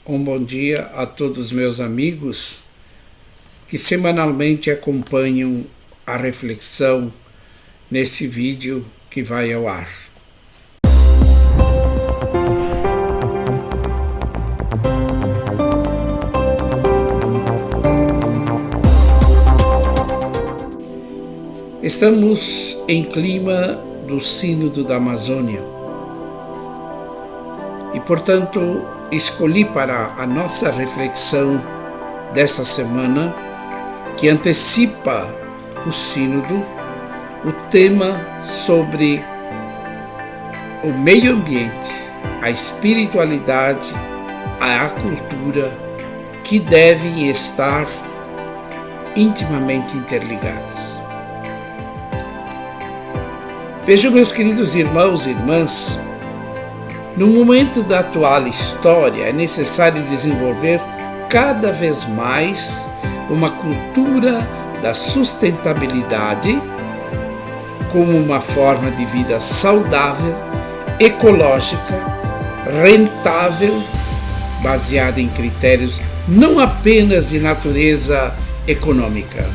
Um bom dia a todos os meus amigos que semanalmente acompanham a reflexão nesse vídeo que vai ao ar. Estamos em clima do Sínodo da Amazônia e, portanto, escolhi para a nossa reflexão desta semana, que antecipa o Sínodo, o tema sobre o meio ambiente, a espiritualidade, a cultura, que devem estar intimamente interligadas. Vejam, meus queridos irmãos e irmãs, no momento da atual história é necessário desenvolver cada vez mais uma cultura da sustentabilidade como uma forma de vida saudável, ecológica, rentável, baseada em critérios não apenas de natureza econômica,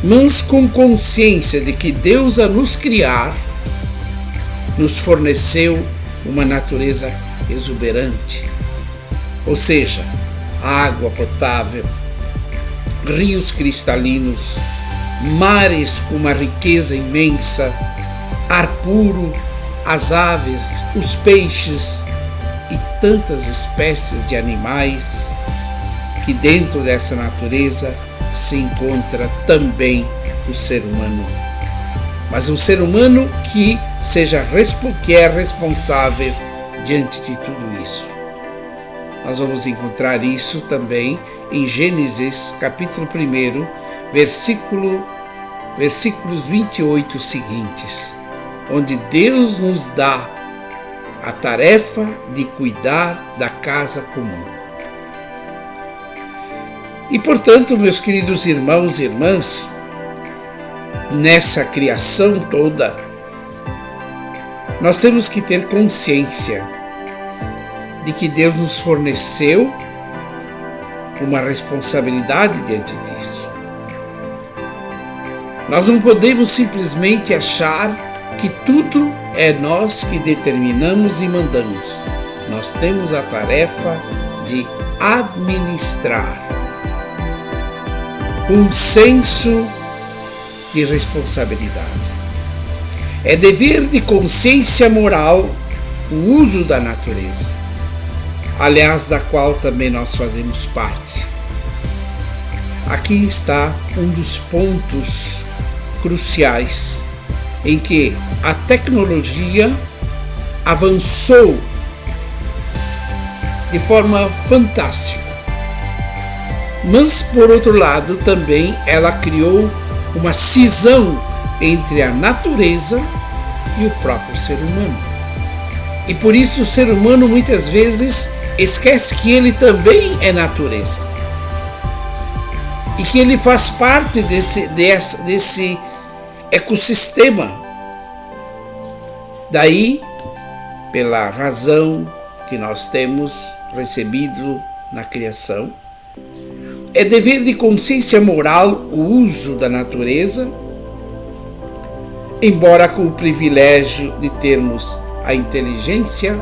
mas com consciência de que Deus, a nos criar, nos forneceu uma natureza exuberante, ou seja, água potável, rios cristalinos, mares com uma riqueza imensa, ar puro, as aves, os peixes e tantas espécies de animais que dentro dessa natureza se encontra também o ser humano. Mas um ser humano que é responsável diante de tudo isso. Nós vamos encontrar isso também em Gênesis capítulo 1, versículos 28 seguintes, onde Deus nos dá a tarefa de cuidar da casa comum. E, portanto, meus queridos irmãos e irmãs, nessa criação toda, nós temos que ter consciência de que Deus nos forneceu uma responsabilidade diante disso. Nós não podemos simplesmente achar que tudo é nós que determinamos e mandamos. Nós temos a tarefa de administrar com senso de responsabilidade. É dever de consciência moral o uso da natureza, aliás, da qual também nós fazemos parte. Aqui está um dos pontos cruciais em que a tecnologia avançou de forma fantástica. Mas, por outro lado, também ela criou uma cisão entre a natureza e o próprio ser humano. E por isso o ser humano muitas vezes esquece que ele também é natureza. E que ele faz parte desse ecossistema. Daí, pela razão que nós temos recebido na criação, é dever de consciência moral o uso da natureza, embora com o privilégio de termos a inteligência,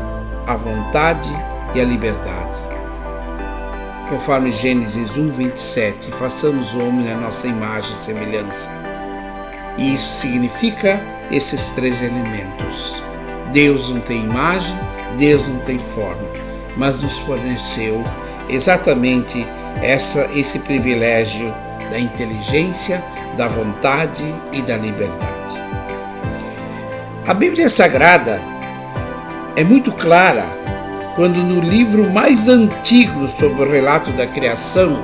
a vontade e a liberdade. Conforme Gênesis 1:27, façamos o homem à nossa imagem e semelhança. E isso significa esses três elementos. Deus não tem imagem, Deus não tem forma, mas nos forneceu exatamente esse privilégio da inteligência, da vontade e da liberdade. A Bíblia Sagrada é muito clara quando no livro mais antigo sobre o relato da criação,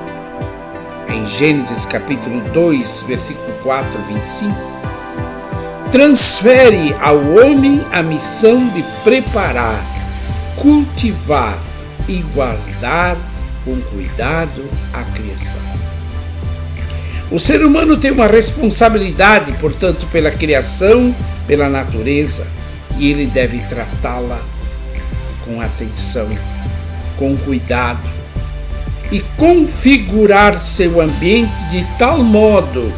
em Gênesis capítulo 2, versículo 4 a 25, transfere ao homem a missão de preparar, cultivar e guardar com cuidado a criação. O ser humano tem uma responsabilidade, portanto, pela criação, pela natureza, e ele deve tratá-la com atenção, com cuidado e configurar seu ambiente de tal modo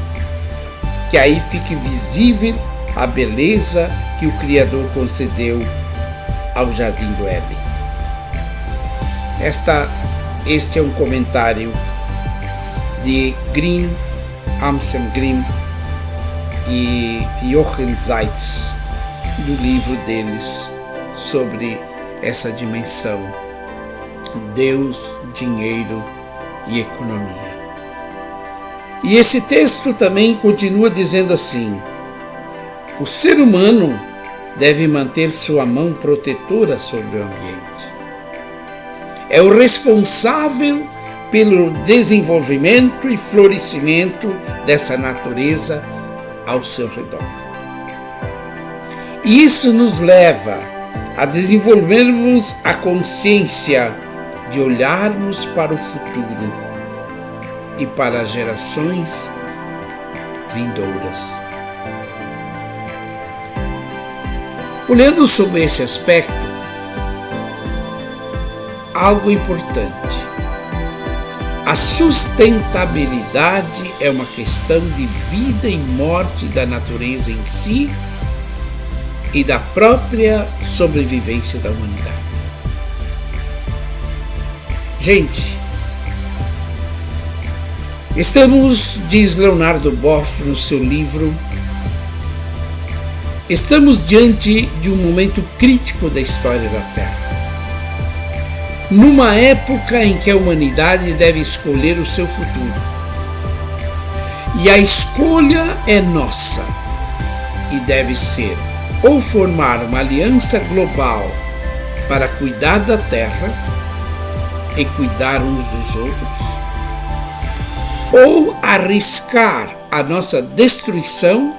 que aí fique visível a beleza que o Criador concedeu ao Jardim do Éden. Este é um comentário de Anselm Green e Jochen Zeitz, do livro deles sobre essa dimensão Deus, dinheiro e economia. E esse texto também continua dizendo assim: o ser humano deve manter sua mão protetora sobre o ambiente. É o responsável pelo desenvolvimento e florescimento dessa natureza ao seu redor. E isso nos leva a desenvolvermos a consciência de olharmos para o futuro e para as gerações vindouras. Olhando sobre esse aspecto, algo importante. A sustentabilidade é uma questão de vida e morte da natureza em si e da própria sobrevivência da humanidade. Gente, diz Leonardo Boff no seu livro, estamos diante de um momento crítico da história da Terra. Numa época em que a humanidade deve escolher o seu futuro. E a escolha é nossa e deve ser ou formar uma aliança global para cuidar da Terra e cuidar uns dos outros, ou arriscar a nossa destruição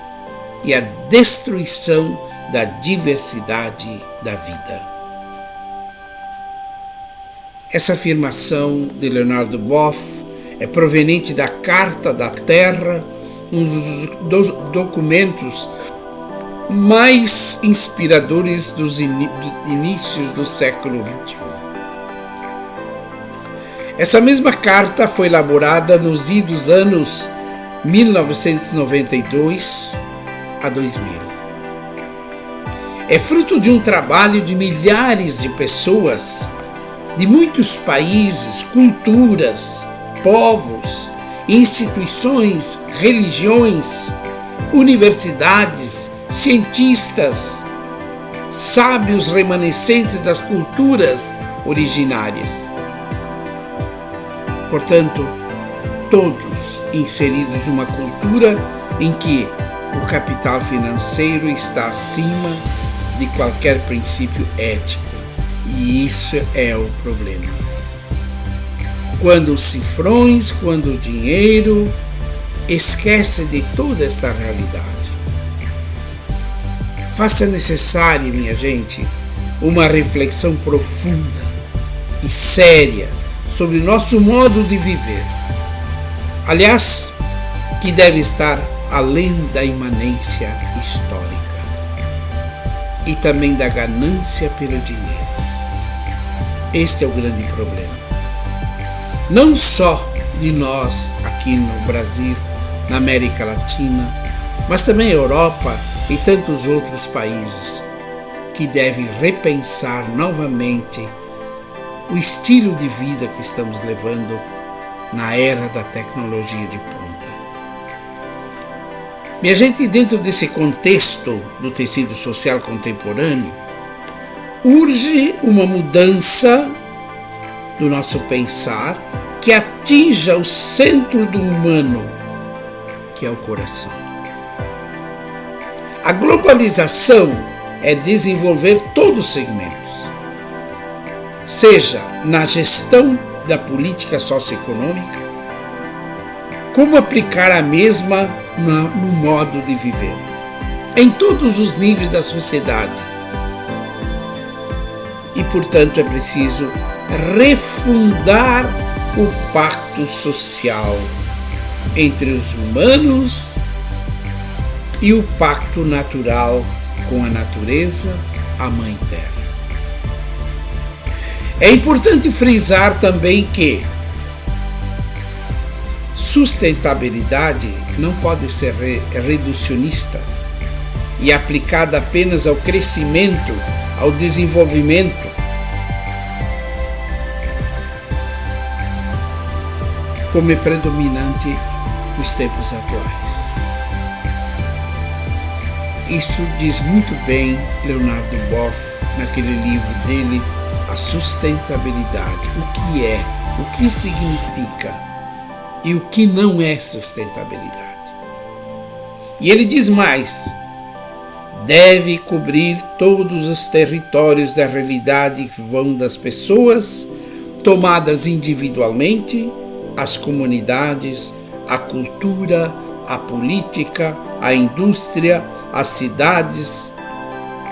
e a destruição da diversidade da vida. Essa afirmação de Leonardo Boff é proveniente da Carta da Terra, um dos documentos mais inspiradores dos inícios do século XXI. Essa mesma carta foi elaborada nos idos anos 1992 a 2000. É fruto de um trabalho de milhares de pessoas, de muitos países, culturas, povos, instituições, religiões, universidades, cientistas, sábios remanescentes das culturas originárias. Portanto, todos inseridos numa cultura em que o capital financeiro está acima de qualquer princípio ético. E isso é o problema. Quando os cifrões, quando o dinheiro esquece de toda essa realidade. Faça necessário, minha gente, uma reflexão profunda e séria sobre nosso modo de viver. Aliás, que deve estar além da imanência histórica e também da ganância pelo dinheiro. Este é o grande problema. Não só de nós aqui no Brasil, na América Latina, mas também a Europa e tantos outros países que devem repensar novamente o estilo de vida que estamos levando na era da tecnologia de ponta. Minha gente, dentro desse contexto do tecido social contemporâneo, urge uma mudança do nosso pensar que atinja o centro do humano, que é o coração. A globalização é desenvolver todos os segmentos, seja na gestão da política socioeconômica, como aplicar a mesma no modo de viver, em todos os níveis da sociedade. E, portanto, é preciso refundar o pacto social entre os humanos e o pacto natural com a natureza, a Mãe Terra. É importante frisar também que sustentabilidade não pode ser reducionista e aplicada apenas ao crescimento, ao desenvolvimento. Como é predominante nos tempos atuais. Isso diz muito bem Leonardo Boff naquele livro dele, A Sustentabilidade. O que é, o que significa e o que não é sustentabilidade. E ele diz mais: deve cobrir todos os territórios da realidade que vão das pessoas, tomadas individualmente, as comunidades, a cultura, a política, a indústria, as cidades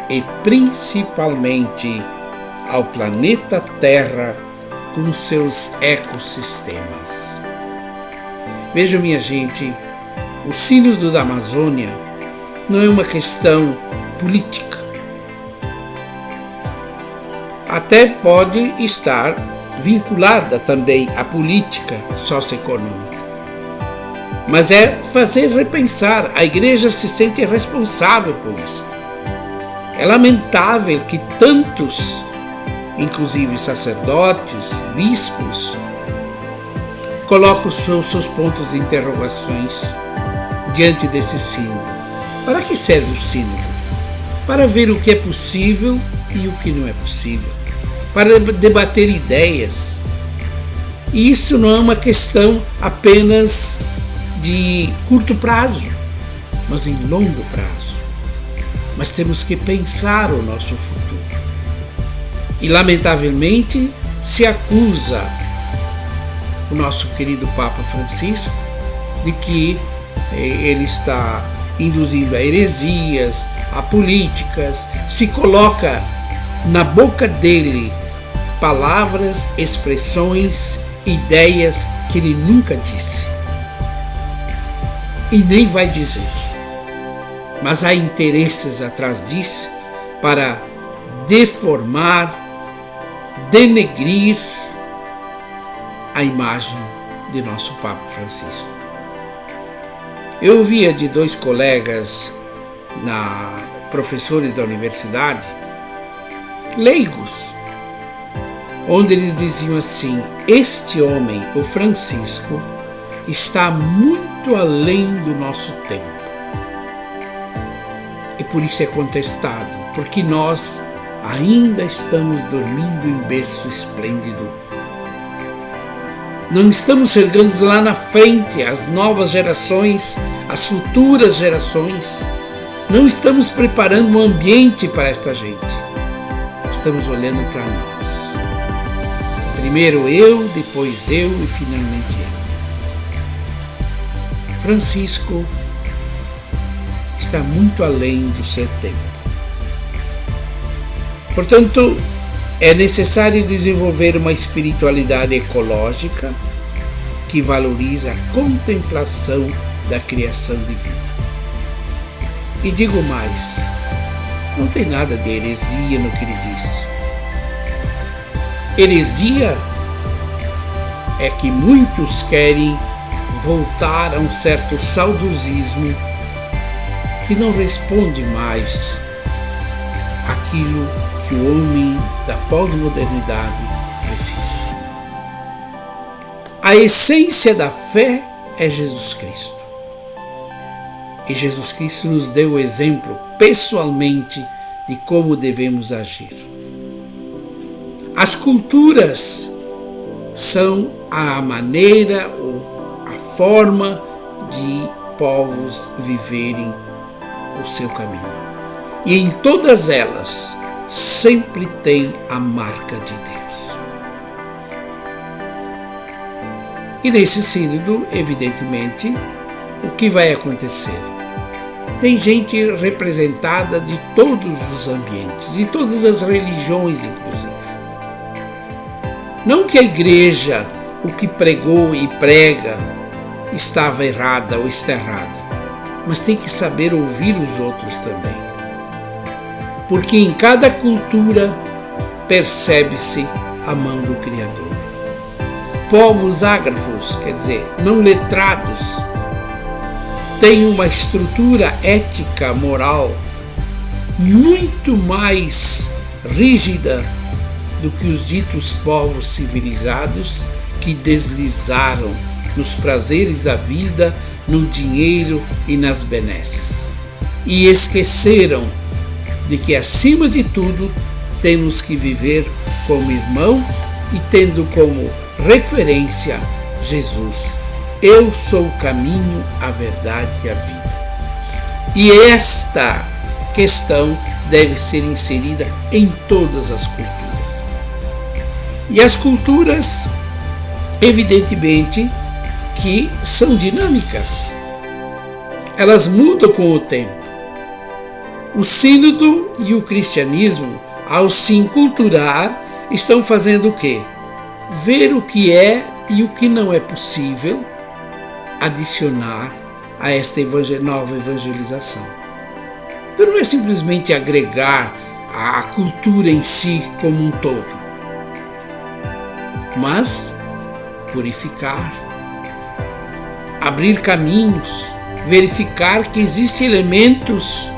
e principalmente ao planeta Terra com seus ecossistemas. Vejam, minha gente, o Sínodo da Amazônia não é uma questão política. Até pode estar vinculada também à política socioeconômica. Mas é fazer repensar. A igreja se sente responsável por isso. É lamentável que tantos, inclusive sacerdotes, bispos, colocam os seus pontos de interrogações diante desse sínodo. Para que serve o sínodo? Para ver o que é possível e o que não é possível. Para debater ideias. E isso não é uma questão apenas de curto prazo, mas em longo prazo. Mas temos que pensar o nosso futuro. E lamentavelmente se acusa o nosso querido Papa Francisco de que ele está induzindo a heresias, a políticas, se coloca na boca dele palavras, expressões, ideias que ele nunca disse. E nem vai dizer. Mas há interesses atrás disso para deformar, denegrir a imagem de nosso Papa Francisco. Eu ouvia de dois colegas, professores da universidade, leigos, onde eles diziam assim: este homem, o Francisco, está muito além do nosso tempo. E por isso é contestado, porque nós ainda estamos dormindo em berço esplêndido. Não estamos chegando lá na frente, as novas gerações, as futuras gerações. Não estamos preparando um ambiente para esta gente. Estamos olhando para nós. Primeiro eu, depois eu e finalmente eu. Francisco está muito além do seu tempo. Portanto, é necessário desenvolver uma espiritualidade ecológica que valoriza a contemplação da criação divina. E digo mais, não tem nada de heresia no que ele diz. Heresia é que muitos querem voltar a um certo saudosismo que não responde mais àquilo que o homem da pós-modernidade precisa. A essência da fé é Jesus Cristo. E Jesus Cristo nos deu o exemplo pessoalmente de como devemos agir. As culturas são a maneira ou a forma de povos viverem o seu caminho. E em todas elas sempre tem a marca de Deus. E nesse sínodo, evidentemente, o que vai acontecer? Tem gente representada de todos os ambientes, de todas as religiões, inclusive. Não que a igreja, o que pregou e prega, estava errada ou está errada, mas tem que saber ouvir os outros também. Porque em cada cultura percebe-se a mão do Criador. Povos ágrafos, quer dizer, não letrados, têm uma estrutura ética, moral, muito mais rígida do que os ditos povos civilizados que deslizaram nos prazeres da vida, no dinheiro e nas benesses. E esqueceram de que, acima de tudo, temos que viver como irmãos e tendo como referência Jesus. Eu sou o caminho, a verdade e a vida. E esta questão deve ser inserida em todas as culturas. E as culturas, evidentemente, que são dinâmicas. Elas mudam com o tempo. O sínodo e o cristianismo, ao se enculturar, estão fazendo o quê? Ver o que é e o que não é possível adicionar a esta nova evangelização. Então não é simplesmente agregar a cultura em si como um todo, mas purificar, abrir caminhos, verificar que existem elementos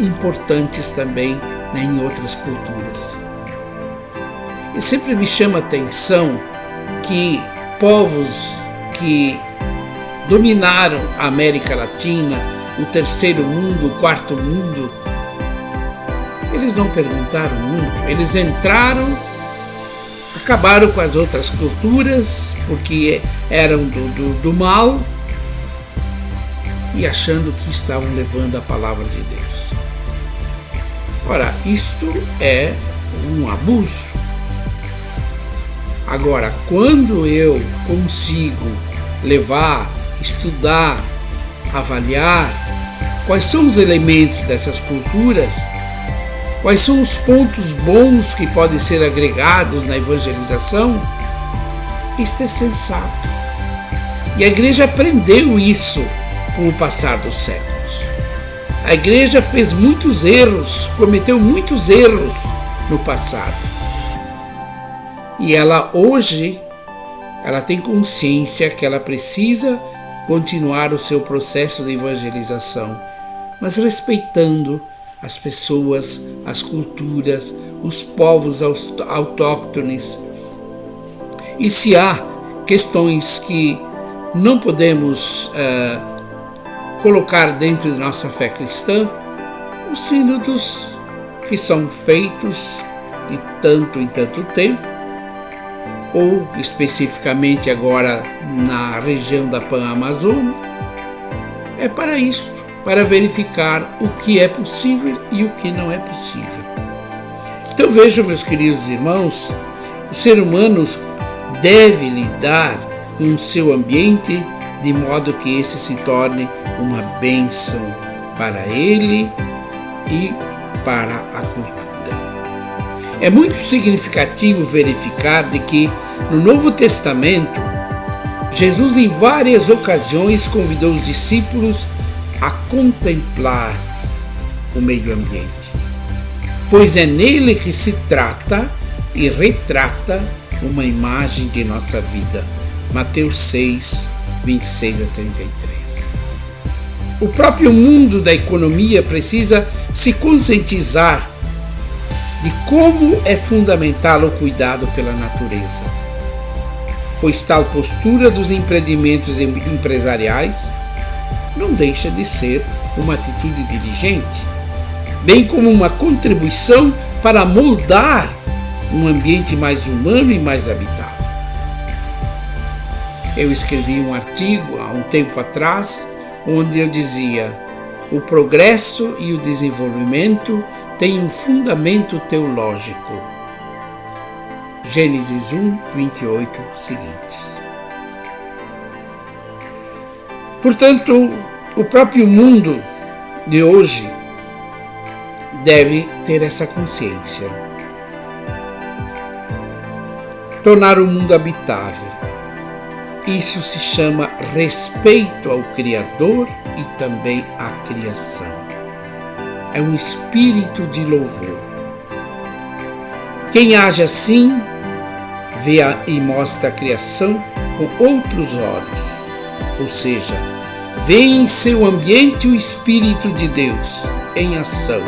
importantes também em outras culturas. E sempre me chama a atenção que povos que dominaram a América Latina, o terceiro mundo, o quarto mundo, eles não perguntaram muito, eles entraram, acabaram com as outras culturas, porque eram do mal, e achando que estavam levando a palavra de Deus. Ora, isto é um abuso. Agora, quando eu consigo levar, estudar, avaliar quais são os elementos dessas culturas, quais são os pontos bons que podem ser agregados na evangelização, isto é sensato. E a igreja aprendeu isso com o passar dos séculos. A igreja fez muitos erros, cometeu muitos erros no passado. E ela hoje, ela tem consciência que ela precisa continuar o seu processo de evangelização, mas respeitando as pessoas, as culturas, os povos autóctones. E se há questões que não podemos colocar dentro de nossa fé cristã, os sínodos que são feitos de tanto em tanto tempo, ou especificamente agora na região da Pan-Amazônia, é para isto, para verificar o que é possível e o que não é possível. Então vejam, meus queridos irmãos, o ser humano deve lidar com o seu ambiente de modo que esse se torne uma bênção para ele e para a cultura. É muito significativo verificar de que no Novo Testamento, Jesus em várias ocasiões convidou os discípulos a contemplar o meio ambiente, pois é nele que se trata e retrata uma imagem de nossa vida. Mateus 6, 26 a 33. O próprio mundo da economia precisa se conscientizar de como é fundamental o cuidado pela natureza, pois tal postura dos empreendimentos empresariais não deixa de ser uma atitude diligente, bem como uma contribuição para moldar um ambiente mais humano e mais habitável. Eu escrevi um artigo há um tempo atrás, onde eu dizia: o progresso e o desenvolvimento têm um fundamento teológico. Gênesis 1, 28 seguintes. Portanto, o próprio mundo de hoje deve ter essa consciência. Tornar o mundo habitável. Isso se chama respeito ao Criador e também à criação. É um espírito de louvor. Quem age assim vê e mostra a criação com outros olhos, ou seja, vê em seu ambiente o Espírito de Deus em ação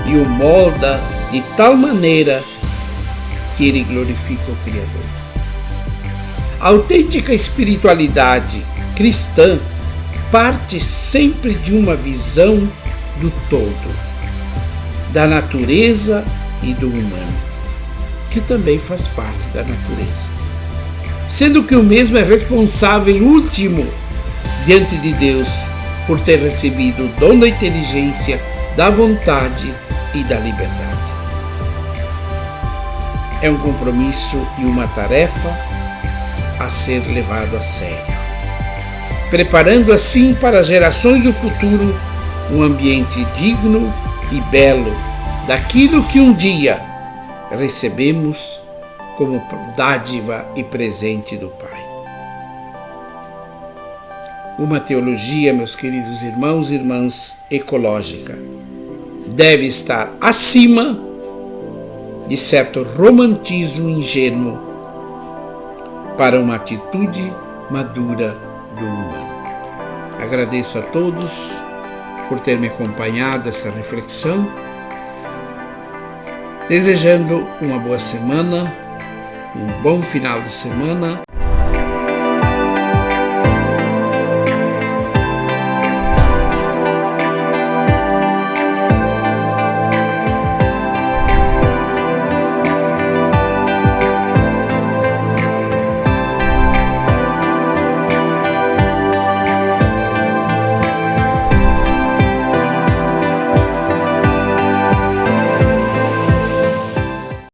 e o molda de tal maneira que ele glorifica o Criador. A autêntica espiritualidade cristã parte sempre de uma visão do todo, da natureza e do humano, que também faz parte da natureza, sendo que o mesmo é responsável último diante de Deus por ter recebido o dom da inteligência, da vontade e da liberdade. É um compromisso e uma tarefa a ser levado a sério, preparando assim para as gerações do futuro um ambiente digno e belo daquilo que um dia recebemos como dádiva e presente do Pai. Uma teologia, meus queridos irmãos e irmãs, ecológica, deve estar acima de certo romantismo ingênuo para uma atitude madura do humano. Agradeço a todos por ter me acompanhado essa reflexão, desejando uma boa semana, um bom final de semana